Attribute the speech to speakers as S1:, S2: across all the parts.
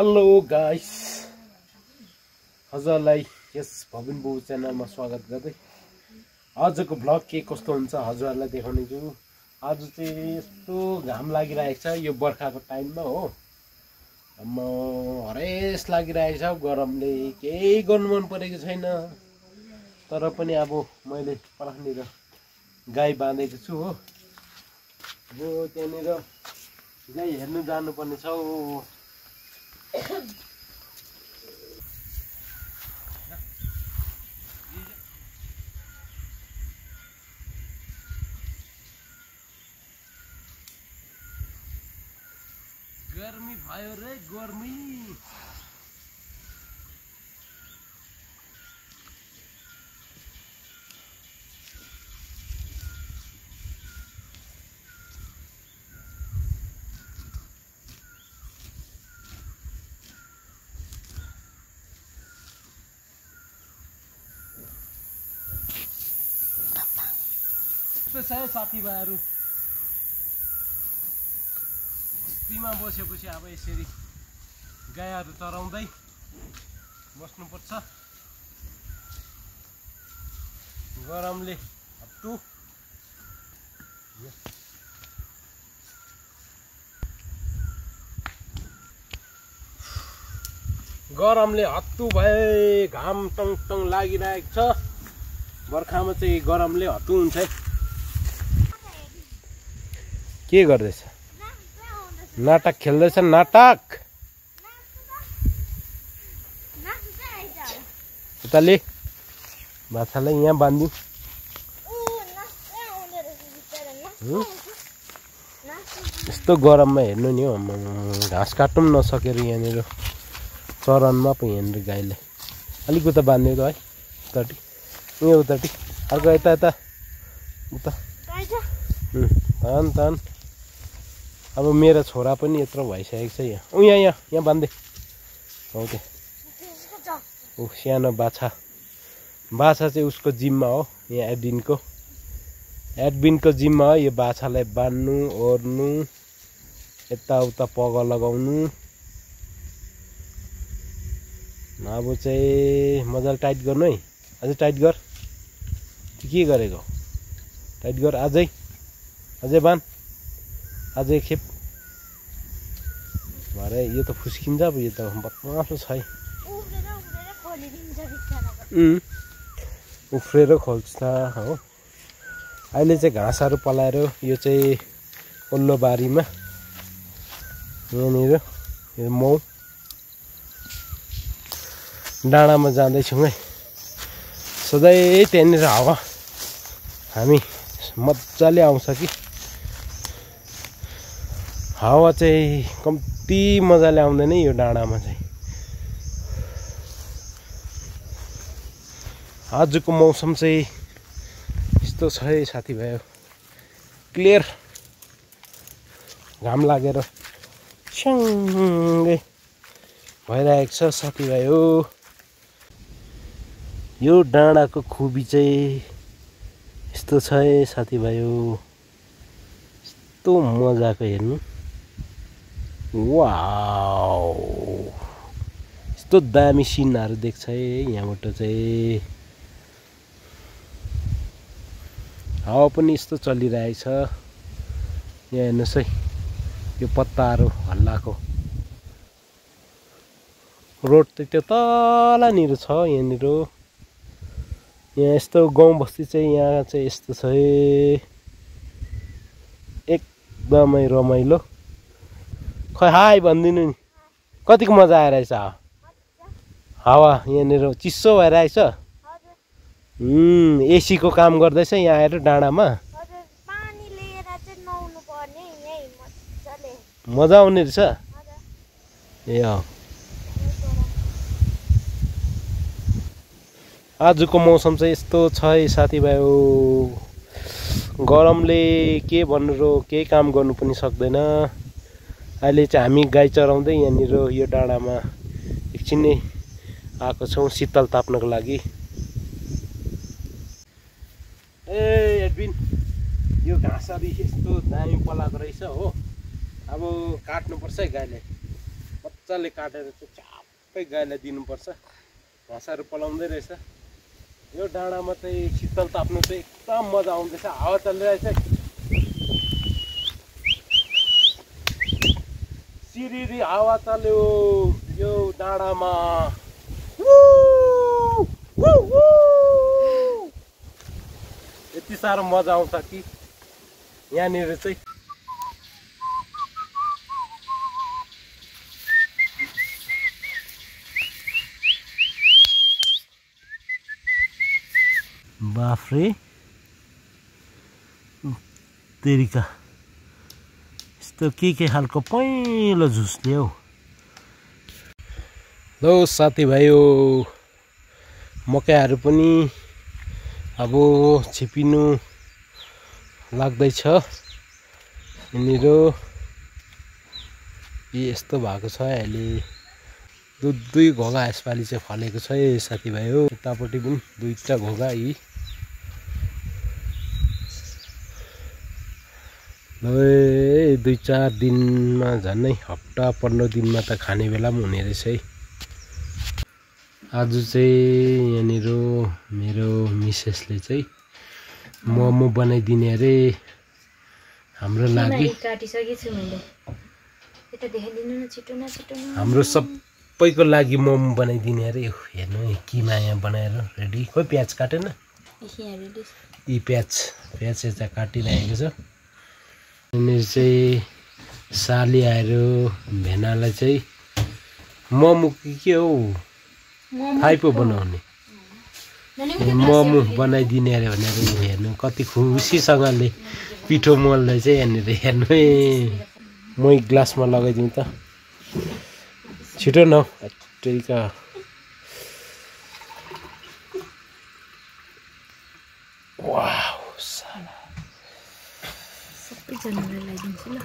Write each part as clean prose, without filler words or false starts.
S1: Hello guys, हजुरलाई यस भविन बाबु च्यानलमा स्वागत गर्दै आजको भ्लग के कस्तो हुन्छ हजुरहरूलाई देखाउने छु। आज चाहिँ यस्तो घाम लागिरहेको छ, यो बर्खाको टाइममा हो। हरेस लागिरहेको छ, गरमले केही गर्नु मन परेको छैन। तर पनि अब मैले परखनिर गाई बाँधेको छु हो। अब त्यहाँनिर गाई हेर्नु जानुपर्ने छ। गर्मी भयो रे, गर्मी। साथीभाइहरू बस्तीमा बसेपछि अब यसरी गाईहरू चराउँदै बस्नुपर्छ। गरमले हत्तु भए घाम टङ टङ लागिरहेको छ। बर्खामा चाहिँ गरमले हत्तु हुन्छ। के गर्दैछ? नाटक खेल्दैछ। नाटक उताले माछालाई यहाँ बाँधिदिउँ। यस्तो गरममा हेर्नु नि हो, घाँस काट्नु पनि नसकेर यहाँनिर चरनमा पो यहाँनिर गाईले अलिक उता बाँधिदियो त है। उताटी यहाँ उताटी अर्को यता यता उता तान। अब मेरो छोरा पनि यत्रो भइसकेको छ। यहाँ यहाँ बाँध्दै हो। त्यहाँ सानो बाछा चाहिँ उसको जिम्मा हो। यहाँ एडबिनको जिम्मा हो यो बाछालाई बाँध्नु, ओर्नु, यताउता पग लगाउनु। अब चाहिँ मजाले टाइट गर्नु है। अझै टाइट गर। के गरेको? टाइट गर अझै बाँध। अझै खेप भरे यो त फुस्किन्छ। अब यो त बदमासो छ है। उफ्रेर खोल्छ हो। अहिले चाहिँ घाँसहरू पलाएर यो चाहिँ ओल्लो बारीमा यहाँनिर यो मौ डाँडामा जाँदैछौँ है। सधैँ त्यहाँनिर हावा हामी मजाले आउँछ कि हावा चाहिँ कम्ती मजाले आउँदैन यो डाँडामा चाहिँ। आजको मौसम चाहिँ यस्तो छ है साथीभाइ, क्लियर। घाम लागेर सँगै भइरहेको छ साथीभाइ हो। यो डाँडाको खुबी चाहिँ यस्तो छ है साथीभाइ हो। यस्तो मजाको हेर्नु। वाउ, यस्तो दामी सिनहरू देख्छ है यहाँबाट चाहिँ। हावा पनि यस्तो चलिरहेछ। यहाँ हेर्नुहोस् है, यो पत्ताहरू हल्लाएको। रोड त त्यो तलनिर छ। यहाँनिर यहाँ यस्तो गाउँ बस्ती चाहिँ यहाँ चाहिँ यस्तो छ है, एकदमै रमाइलो। खै हाई भनिदिनु नि, कतिको मजा आइरहेछ हावा। यहाँनिर चिसो भइरहेछ। एसीको काम गर्दैछ यहाँ आएर डाँडामा। मजा आउने रहेछ। ए आजको मौसम चाहिँ यस्तो छ है साथीभाइ हो। गरमले के भन्नु र केही काम गर्नु पनि सक्दैन। अहिले चाहिँ हामी गाई चराउँदै यहाँनिर यो डाँडामा एकछिन नै आएको छौँ शीतल ताप्नको लागि। एडबिन, यो घाँसहरू यस्तो दामी पलाएको रहेछ हो। अब काट्नुपर्छ है गाईलाई। मजाले काटेर चाहिँ छ्याप्पै गाईलाई दिनुपर्छ। घाँसहरू पलाउँदै रहेछ। यो डाँडामा चाहिँ शीतल ताप्नु चाहिँ एकदम मजा आउँदैछ। हावा चलिरहेछ। सिरिरी हावा चल्यो यो डाँडामा। यति साह्रो मजा आउँछ कि यहाँनिर चाहिँ। बाफ्रे तेरिका यस्तो के खालको पहिलो झुसले हौ। ल साथीभाइयो मकैहरू पनि अब छिपिनु लाग्दैछ। यहाँनिर यस्तो भएको छ अहिले। दुई घोगा यसपालि चाहिँ फलेको छ है साथीभाइयो। उतापट्टि पनि दुईटा घोगा यी। ल 2-4 दिनमा झन्नै हप्ता 15 दिनमा त खाने बेला पनि हुने रहेछ है। आज चाहिँ यहाँनिर मेरो मिसेसले चाहिँ मोमो बनाइदिने अरे हाम्रो लागि। हाम्रो सबैको लागि मोमो बनाइदिने अरे। हेर्नु किमा यहाँ बनाएर रेडी। खोइ प्याज काटेन। यी प्याज यता काटिरहेको छ। यहाँनिर चाहिँ साली आएर भेनालाई चाहिँ मोमो के हो थाहै पो बनाउने मोमो बनाइदिने अरे भनेर हेर्नु कति खुसीसँगले पिठो मोल्दै चाहिँ यहाँनिर हेर्नु। मै ग्लासमा लगाइदिउँ त छिटो न। त्यहीका वाउ साला सबैजनालाई लगाइदिन्छु ल।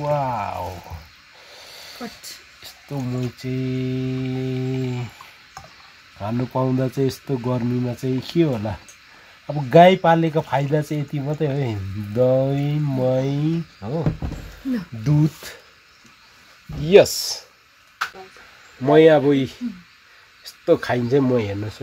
S1: वाउ यस्तो मै चाहिँ खानु पाउँदा चाहिँ यस्तो गर्मीमा चाहिँ के होला। अब गाई पालेको फाइदा चाहिँ यति मात्रै हो है। दही मही हो दुध। यस मही अब यस्तो खाइन्छ मही। हेर्नुहोस्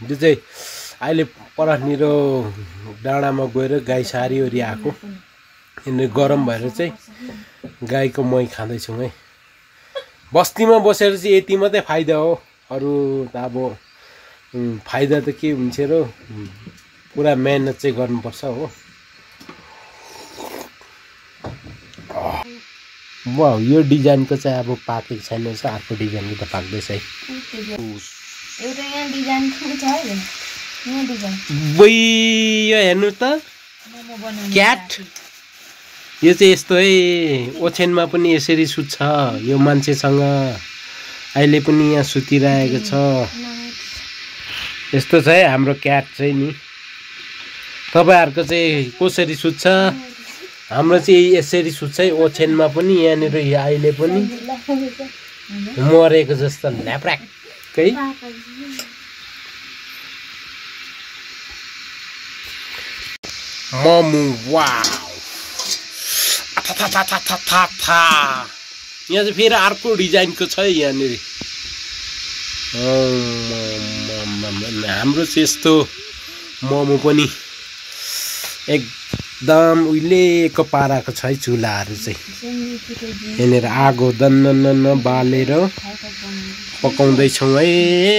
S1: त्यो चाहिँ अहिले परनिर डाँडामा गएर गाई सारीओरी आएको। यहाँनिर गरम भएर चाहिँ गाईको मही खाँदैछौँ है। बस्तीमा बसेर चाहिँ यति मात्रै फाइदा हो। अरू त अब फाइदा त के हुन्छ र। पुरा मेहनत चाहिँ गर्नुपर्छ हो। वाउ यो डिजाइनको चाहिँ अब पाकेको छैन रहेछ। अर्को डिजाइनको त पाक्दैछ है।
S2: एउटा यहाँ डिजाइनको छ है। यहाँ डिजाइन
S1: वै यो हेर्नु त क्याट। यो चाहिँ यस्तो है ओछ्यानमा पनि यसरी सुत्छ यो मान्छेसँग। अहिले पनि यहाँ सुतिरहेको छ। यस्तो छ है हाम्रो क्याट चाहिँ नि। तपाईहरुको चाहिँ कसरी सुत्छ? हाम्रो चाहिँ यसरी सुत्छ है ओछ्यानमा पनि। यहाँनिर अहिले पनि मरेको जस्तो ल्याप्र्याक्कै। मोमो वाउ यहाँ चाहिँ फेरि अर्को डिजाइनको छ है यहाँनिर। हाम्रो चाहिँ यस्तो मोमो पनि एकदम उहिलेको पाराको छ है चुलाहरू चाहिँ। यहाँनिर आगो दन्न बालेर पकाउँदैछौँ है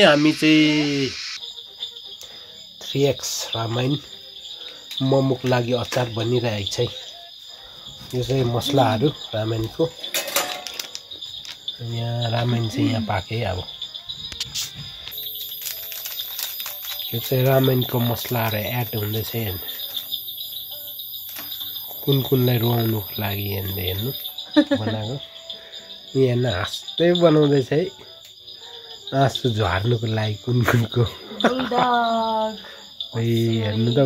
S1: हामी चाहिँ। 3X रामायण मोमोको लागि अचार बनिरहेको छ है। यो चाहिँ मसलाहरू रामायणको। यहाँ रामायण चाहिँ यहाँ पाके अब यो चाहिँ रामायणको मसलाहरू एड हुँदैछ। कुनलाई रुवाउनुको लागि हेर्नु बनाएको। यहाँ हाँस्दै बनाउँदैछ है आँसु झार्नुको लागि कुनको। हेर्नु त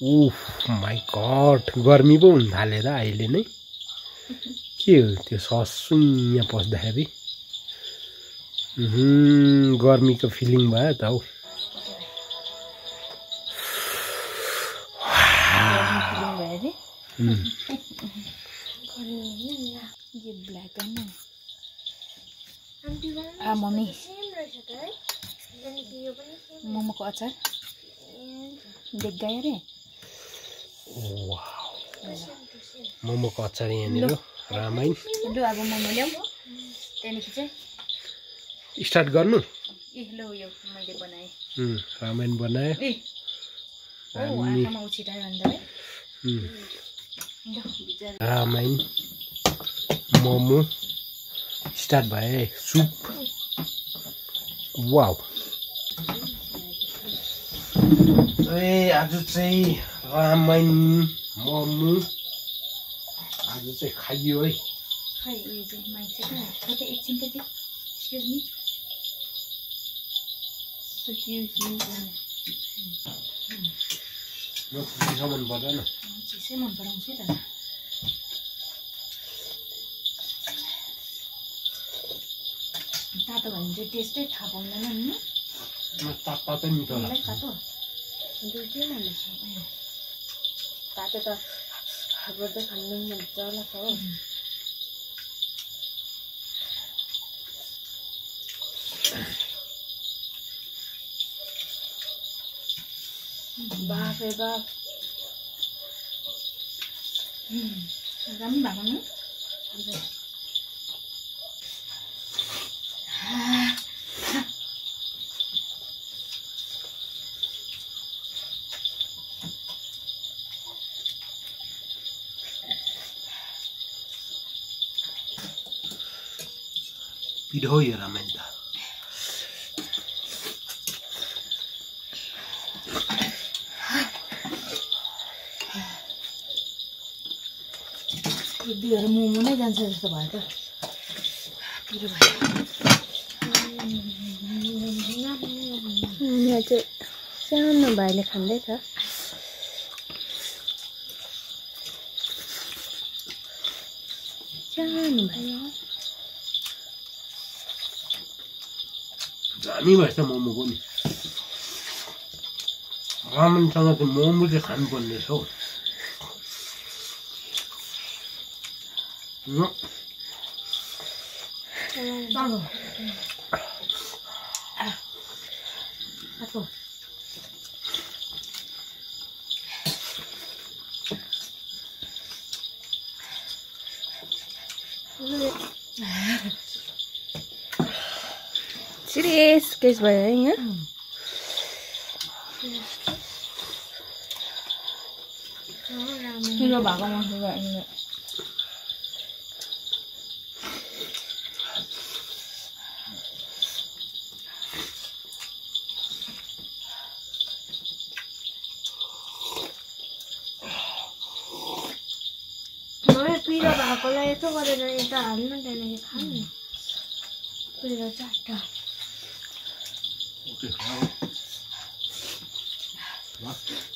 S1: उफ माई गड गर्मी पो हुन थालेर अहिले नै। के हो त्यो सस यहाँ पस्दाखेरि। गर्मीको फिलिङ भयो त हौ
S2: ये ब्लैक है ना मम्मी मोमोको अचार देख गए रे
S1: मोमोको अचार यहाँनिर रामायण
S2: लु अब मोमो ल्याऊ त्यहाँदेखि चाहिँ
S1: स्टार्ट गर्नु
S2: ए लु यो मैले बनाएँ
S1: रामायण बनायो
S2: आँखामा उछिटायो अन्त
S1: रामायण मोमो स्टार्ट भयो सुप वाउ ए आज चाहिँ रामायण मोमो आज चाहिँ खाइयो है
S2: खै उयो चाहिँ मान्छे कतै एकछिन त एक्सक्युज मी
S1: चिसो मन पर्दैन
S2: चिसै मन पराउँछु त तातो भने चाहिँ टेस्टै थाहा पाउँदैन नि
S1: तातो मिठो लाग्छ
S2: तातो दुइटै मन लाग्छ तातो त गर्दै खानु मजा लाग्छ हो बाफ रे बाफ राम्रो भएको नि
S1: पिरो यो रामायण त
S2: बिहार मोमो नै जान्छ जस्तो भयो त पिरो भयो यहाँ चाहिँ सानो भाइले खाँदैछ सानो भाइ
S1: दामी भएछ मोमोको नि रामेनसँग चाहिँ मोमो चाहिँ खानुपर्ने रहेछ हौ
S2: सिरियस केस भयो है यहाँ पिरो भएको मसला पिरो भएकोलाई यसो गरेर यता हाल्नु त्यहाँदेखि खानु पिरो चारवटा
S1: ओके